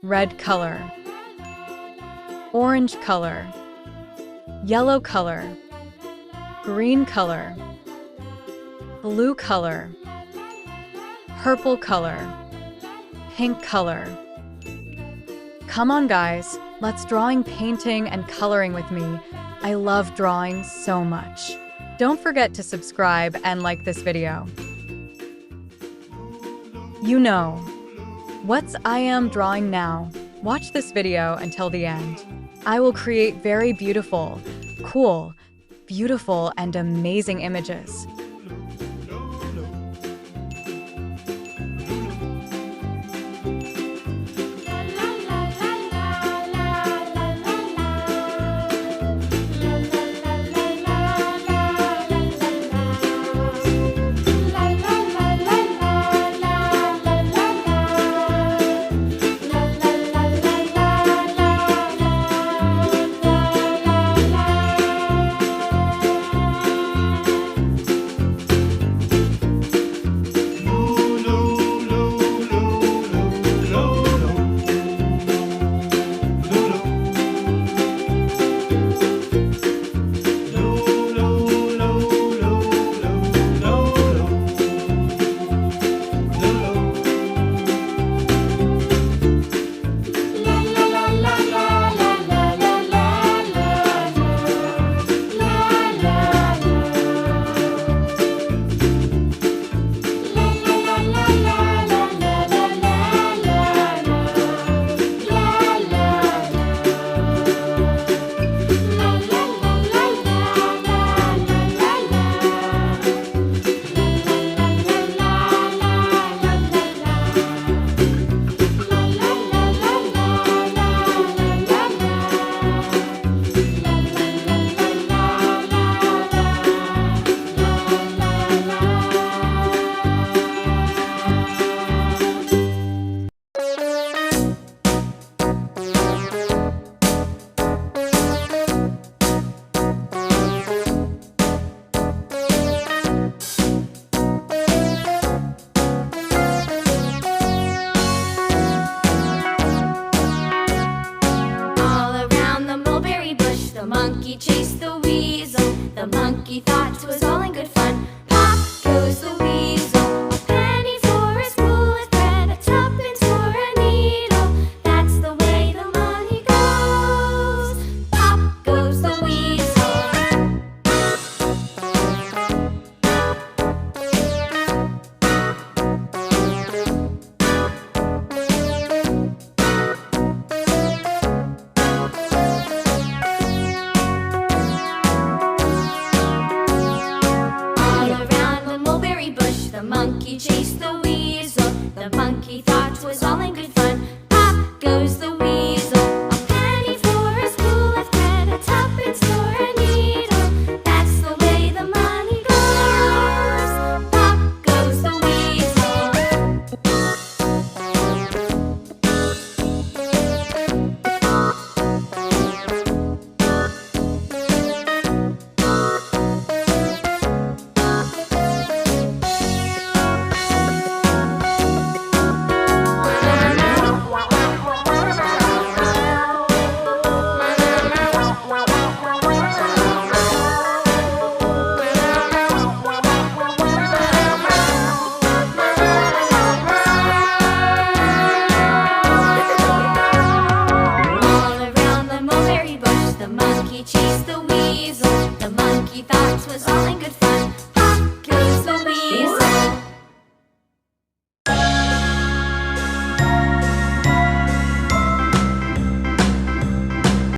red color, orange color, yellow color, green color, blue color, purple color, pink color. Come on guys, let's drawing, painting, and coloring with me. I love drawing so much. Don't forget to subscribe and like this video. You know, what's I am drawing now? Watch this video until the end. I will create very beautiful, cool, beautiful, and amazing images. The monkey chased the weasel. The monkey thought 'twas all in good fun. Pop goes the weasel. A penny for a spool of thread, a tuppence for a needle. That's the way the money goes. Pop goes the weasel. The monkey chased the weasel. The monkey thought 'twas all in good fun. Pop goes the weasel. A penny for a spool of thread, a tuppence for a needle. That's the way the money goes. Pop goes the weasel. The monkey chased the weasel. The monkey thought 'twas all in good fun.